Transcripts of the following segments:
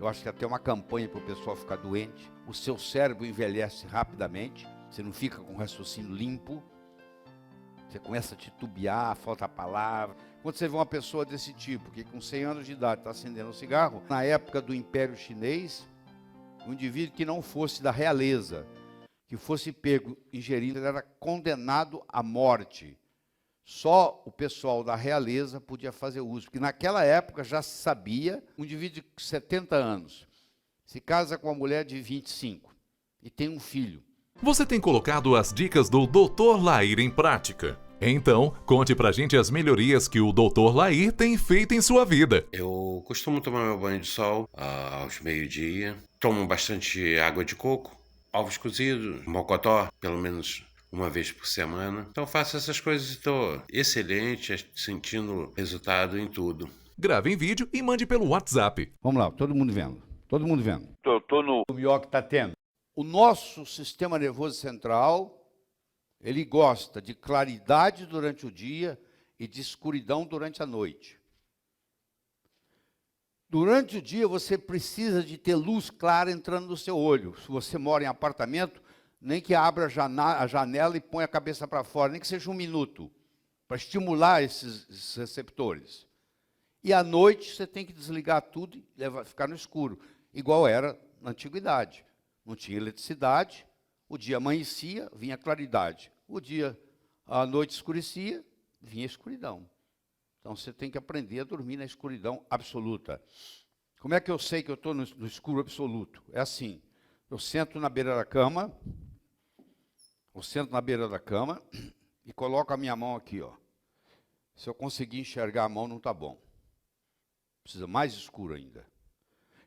Eu acho que até uma campanha para o pessoal ficar doente. O seu cérebro envelhece rapidamente. Você não fica com o raciocínio limpo. Você começa a titubear, falta a palavra. Quando você vê uma pessoa desse tipo, que com 100 anos de idade está acendendo um cigarro, na época do Império Chinês, um indivíduo que não fosse da realeza, que fosse pego ingerindo, ele era condenado à morte. Só o pessoal da realeza podia fazer uso, porque naquela época já se sabia, um indivíduo de 70 anos se casa com uma mulher de 25 e tem um filho. Você tem colocado as dicas do Dr. Lair em prática? Então, conte pra gente as melhorias que o Dr. Lair tem feito em sua vida. Eu costumo tomar meu banho de sol aos meio-dia, tomo bastante água de coco, ovos cozidos, mocotó, pelo menos uma vez por semana. Então faço essas coisas e estou excelente, sentindo resultado em tudo. Grave em vídeo e mande pelo WhatsApp. Vamos lá, todo mundo vendo. Todo mundo vendo. Tô no... O melhor que está tendo. O nosso sistema nervoso central, ele gosta de claridade durante o dia e de escuridão durante a noite. Durante o dia, você precisa de ter luz clara entrando no seu olho. Se você mora em apartamento, nem que abra a janela e ponha a cabeça para fora, nem que seja um minuto, para estimular esses receptores. E à noite, você tem que desligar tudo e ficar no escuro, igual era na antiguidade. Não tinha eletricidade, o dia amanhecia, vinha claridade. A noite escurecia, vinha escuridão. Então, você tem que aprender a dormir na escuridão absoluta. Como é que eu sei que eu estou no escuro absoluto? É assim, eu sento na beira da cama, e coloco a minha mão aqui, ó. Se eu conseguir enxergar a mão, não está bom. Precisa mais escuro ainda.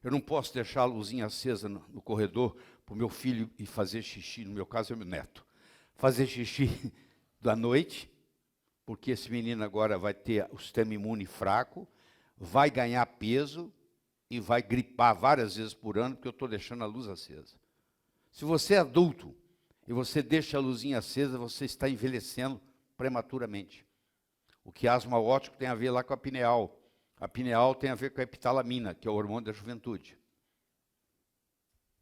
Eu não posso deixar a luzinha acesa no corredor para o meu filho ir fazer xixi, no meu caso é meu neto, fazer xixi da noite, porque esse menino agora vai ter o sistema imune fraco, vai ganhar peso e vai gripar várias vezes por ano, porque eu estou deixando a luz acesa. Se você é adulto e você deixa a luzinha acesa, você está envelhecendo prematuramente. O quiasma óptico tem a ver lá com a pineal. A pineal tem a ver com a epitalamina, que é o hormônio da juventude.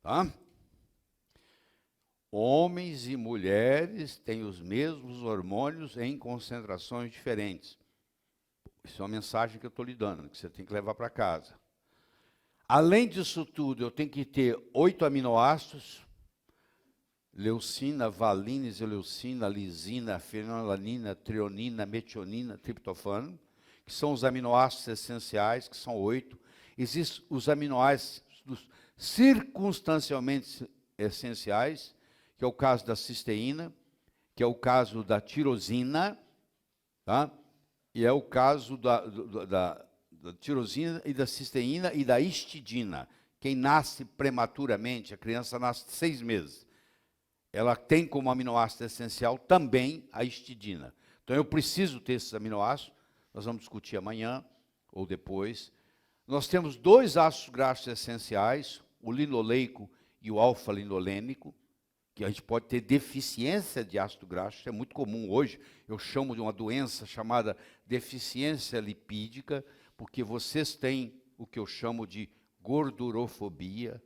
Tá? Homens e mulheres têm os mesmos hormônios em concentrações diferentes. Isso é uma mensagem que eu estou lhe dando, que você tem que levar para casa. Além disso tudo, eu tenho que ter 8 aminoácidos: leucina, valina, isoleucina, lisina, fenilalanina, treonina, metionina, triptofano, que são os aminoácidos essenciais, que são 8. Existem os aminoácidos circunstancialmente essenciais, que é o caso da cisteína, que é o caso da tirosina, tá? E é o caso da tirosina e da cisteína e da histidina. Quem nasce prematuramente, a criança nasce de 6 meses, ela tem como aminoácido essencial também a histidina. Então eu preciso ter esses aminoácidos, nós vamos discutir amanhã ou depois. Nós temos 2 ácidos graxos essenciais, o linoleico e o alfa-linolênico, que a gente pode ter deficiência de ácido graxo, isso é muito comum hoje. Eu chamo de uma doença chamada deficiência lipídica, porque vocês têm o que eu chamo de gordurofobia.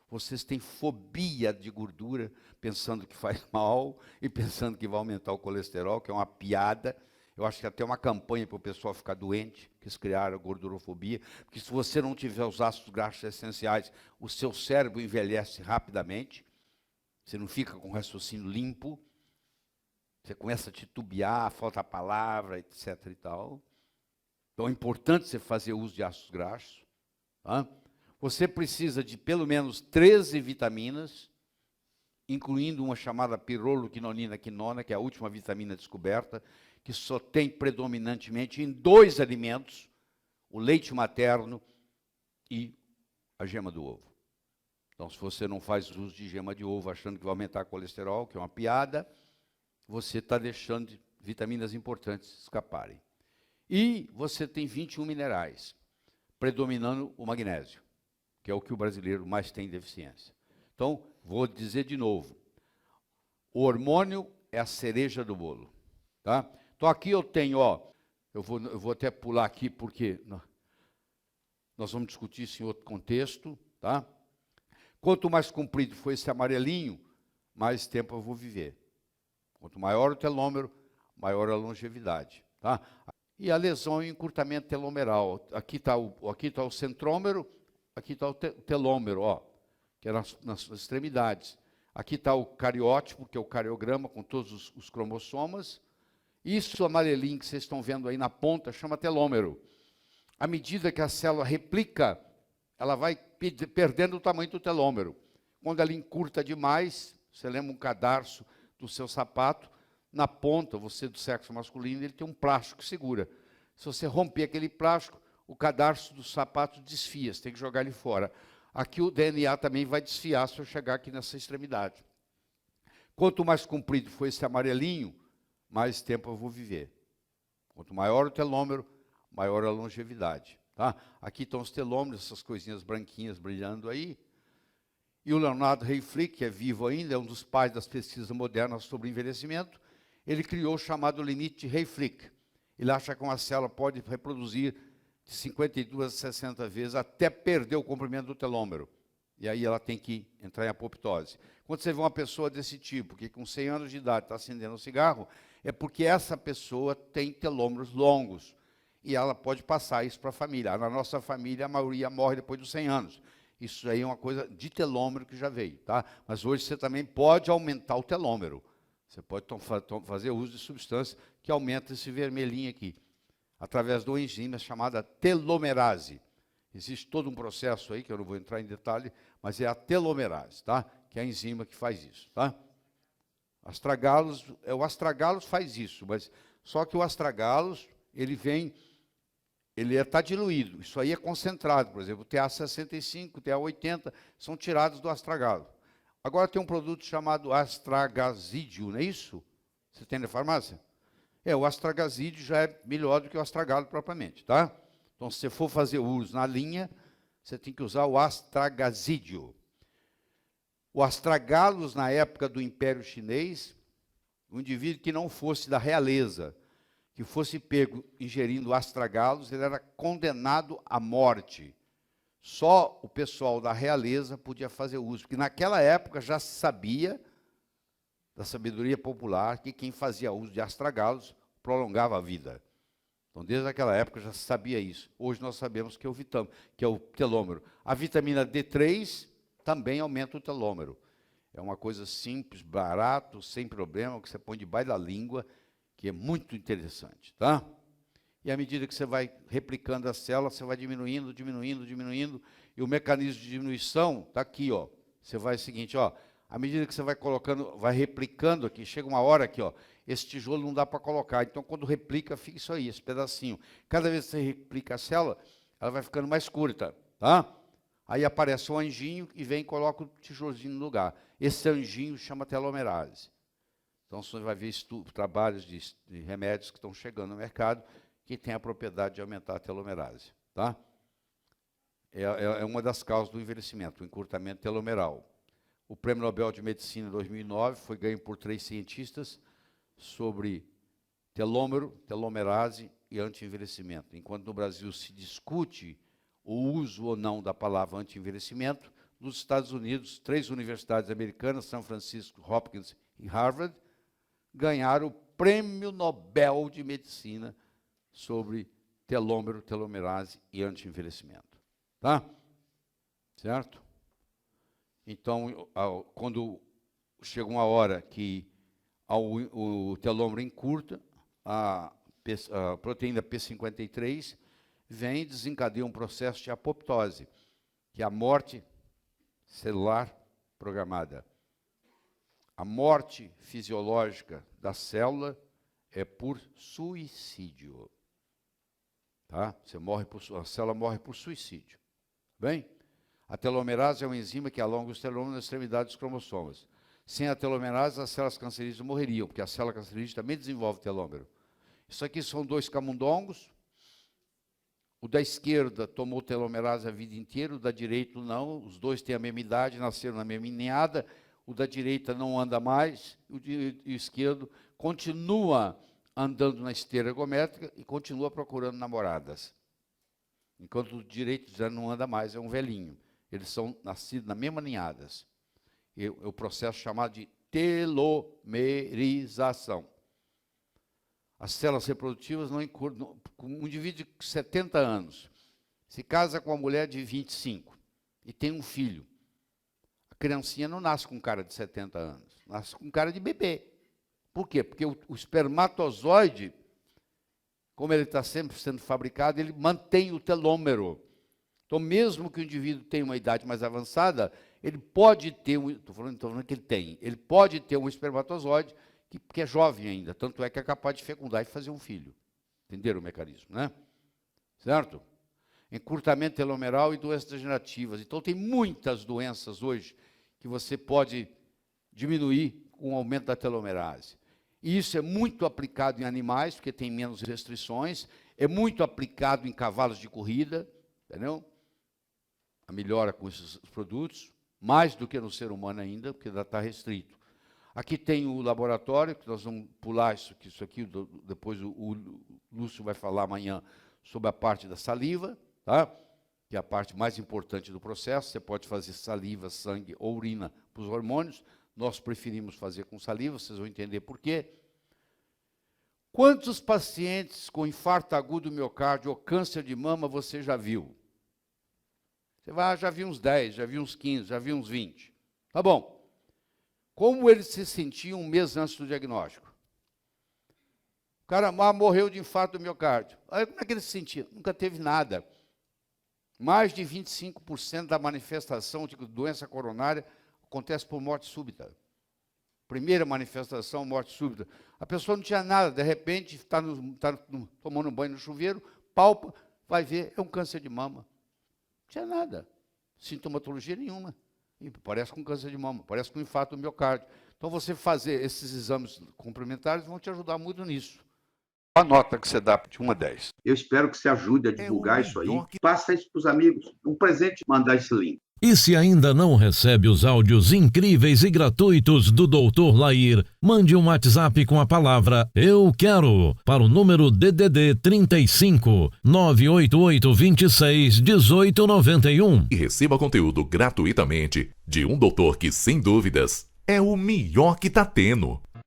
Vocês têm fobia de gordura, pensando que faz mal e pensando que vai aumentar o colesterol, que é uma piada. Eu acho que até uma campanha para o pessoal ficar doente, que eles criaram a gordurofobia, porque se você não tiver os ácidos graxos essenciais, o seu cérebro envelhece rapidamente, você não fica com o raciocínio limpo, você começa a titubear, falta a palavra, etc. e tal. Então é importante você fazer uso de ácidos graxos. Tá? Você precisa de pelo menos 13 vitaminas, incluindo uma chamada pirroloquinonina quinona, que é a última vitamina descoberta, que só tem predominantemente em 2 alimentos, o leite materno e a gema do ovo. Então, se você não faz uso de gema de ovo achando que vai aumentar o colesterol, que é uma piada, você está deixando vitaminas importantes escaparem. E você tem 21 minerais, predominando o magnésio, que é o que o brasileiro mais tem deficiência. Então, vou dizer de novo, o hormônio é a cereja do bolo. Tá? Então, aqui eu tenho, ó, eu vou até pular aqui, porque nós vamos discutir isso em outro contexto, tá? Quanto mais comprido for esse amarelinho, mais tempo eu vou viver. Quanto maior o telômero, maior a longevidade, tá? E a lesão e o encurtamento telomeral. Aqui está o centrômero, aqui está o telômero, ó, que é nas extremidades. Aqui está o cariótipo, que é o cariograma com todos os cromossomas. Isso amarelinho que vocês estão vendo aí na ponta chama telômero. À medida que a célula replica, ela vai perdendo o tamanho do telômero. Quando ela encurta demais, você lembra um cadarço do seu sapato, na ponta, você do sexo masculino, ele tem um plástico que segura. Se você romper aquele plástico, o cadarço do sapato desfia, você tem que jogar ele fora. Aqui o DNA também vai desfiar se eu chegar aqui nessa extremidade. Quanto mais comprido for esse amarelinho, mais tempo eu vou viver. Quanto maior o telômero, maior a longevidade. Tá? Aqui estão os telômeros, essas coisinhas branquinhas brilhando aí. E o Leonard Hayflick, que é vivo ainda, é um dos pais das pesquisas modernas sobre envelhecimento, ele criou o chamado limite de Hayflick. Ele acha que uma célula pode reproduzir de 52 a 60 vezes até perder o comprimento do telômero. E aí ela tem que entrar em apoptose. Quando você vê uma pessoa desse tipo, que com 100 anos de idade está acendendo um cigarro, é porque essa pessoa tem telômeros longos. E ela pode passar isso para a família. Na nossa família, a maioria morre depois dos 100 anos. Isso aí é uma coisa de telômero que já veio, tá? Mas hoje você também pode aumentar o telômero. Você pode fazer uso de substância que aumenta esse vermelhinho aqui, através de uma enzima chamada telomerase. Existe todo um processo aí, que eu não vou entrar em detalhe, mas é a telomerase, tá? Que é a enzima que faz isso, tá? O astragalos faz isso, mas só que o astragalos, ele está diluído. Isso aí é concentrado, por exemplo, o TA65, o TA80 são tirados do astragalo. Agora tem um produto chamado astragazídeo, não é isso? Você tem na farmácia? O astragazídeo já é melhor do que o astragalo propriamente, tá? Então, se você for fazer uso na linha, você tem que usar o astragazídeo. O astragalos, na época do Império Chinês, um indivíduo que não fosse da realeza, que fosse pego ingerindo astragalos, ele era condenado à morte. Só o pessoal da realeza podia fazer uso, porque naquela época já se sabia, da sabedoria popular, que quem fazia uso de astragalos prolongava a vida. Então, desde aquela época já se sabia isso. Hoje nós sabemos que é o telômero. A vitamina D3 também aumenta o telômero. É uma coisa simples, barato, sem problema, que você põe debaixo da língua, que é muito interessante, tá? E à medida que você vai replicando a célula, você vai diminuindo, e o mecanismo de diminuição está aqui, ó. Você vai o seguinte, ó, à medida que você vai colocando, vai replicando aqui, chega uma hora aqui, ó, esse tijolo não dá para colocar, então quando replica, fica isso aí, esse pedacinho. Cada vez que você replica a célula, ela vai ficando mais curta, tá? Aí aparece um anjinho e vem e coloca o tijolozinho no lugar. Esse anjinho chama telomerase. Então, você vai ver trabalhos de remédios que estão chegando no mercado que tem a propriedade de aumentar a telomerase. Tá? É uma das causas do envelhecimento, o encurtamento telomeral. O Prêmio Nobel de Medicina em 2009 foi ganho por 3 cientistas sobre telômero, telomerase e anti-envelhecimento. Enquanto no Brasil se discute o uso ou não da palavra anti-envelhecimento, nos Estados Unidos, 3 universidades americanas, São Francisco, Hopkins e Harvard, ganharam o Prêmio Nobel de Medicina sobre telômero, telomerase e anti-envelhecimento. Tá? Certo? Então, quando chega uma hora que o telômero encurta, a proteína P53 vem e desencadeia um processo de apoptose, que é a morte celular programada. A morte fisiológica da célula é por suicídio. Tá? A célula morre por suicídio. Bem? A telomerase é uma enzima que alonga os telômeros na extremidade dos cromossomas. Sem a telomerase, as células cancerígenas morreriam, porque a célula cancerígena também desenvolve telômero. Isso aqui são 2 camundongos. O da esquerda tomou telomerase a vida inteira, o da direita não. Os 2 têm a mesma idade, nasceram na mesma ninhada. O da direita não anda mais, o esquerdo continua andando na esteira ergométrica e continua procurando namoradas. Enquanto o direito já não anda mais, é um velhinho. eles são nascidos na mesma ninhadas. É o processo chamado de telomerização. As células reprodutivas não encurtam. Um indivíduo de 70 anos se casa com uma mulher de 25 e tem um filho. A criancinha não nasce com cara de 70 anos, nasce com cara de bebê. Por quê? Porque o espermatozoide, como ele está sempre sendo fabricado, ele mantém o telômero. Então, mesmo que o indivíduo tenha uma idade mais avançada, ele pode ter, estou falando que ele tem, ele pode ter um espermatozoide que é jovem ainda, tanto é que é capaz de fecundar e fazer um filho. Entenderam o mecanismo, né? Certo? Encurtamento telomeral e doenças degenerativas. Então, tem muitas doenças hoje que você pode diminuir com o aumento da telomerase. E isso é muito aplicado em animais, porque tem menos restrições, é muito aplicado em cavalos de corrida, entendeu? A melhora com esses produtos, mais do que no ser humano ainda, porque ainda está restrito. Aqui tem o laboratório, que nós vamos pular isso aqui depois o Lúcio vai falar amanhã sobre a parte da saliva, tá? Que é a parte mais importante do processo. Você pode fazer saliva, sangue ou urina para os hormônios. Nós preferimos fazer com saliva, vocês vão entender por quê. Quantos pacientes com infarto agudo do miocárdio ou câncer de mama você já viu? Você vai, já vi uns 10, já vi uns 15, já vi uns 20. Tá bom. Como eles se sentiam um mês antes do diagnóstico? O cara morreu de infarto do miocárdio. Aí, como é que ele se sentia? Nunca teve nada. Mais de 25% da manifestação de doença coronária acontece por morte súbita. Primeira manifestação, morte súbita. A pessoa não tinha nada, de repente, está tomando banho no chuveiro, palpa, vai ver, é um câncer de mama. Não tinha nada, sintomatologia nenhuma. E parece com câncer de mama, parece com infarto do miocárdio. Então, você fazer esses exames complementares vão te ajudar muito nisso. A nota que você dá de 1 a 10. Eu espero que você ajude a divulgar isso aí. Passa isso para os amigos. Um presente, mandar esse link. E se ainda não recebe os áudios incríveis e gratuitos do Dr. Lair, mande um WhatsApp com a palavra "Eu quero" para o número DDD 35 988 26 1891. E receba conteúdo gratuitamente de um doutor que, sem dúvidas, é o melhor que tá tendo.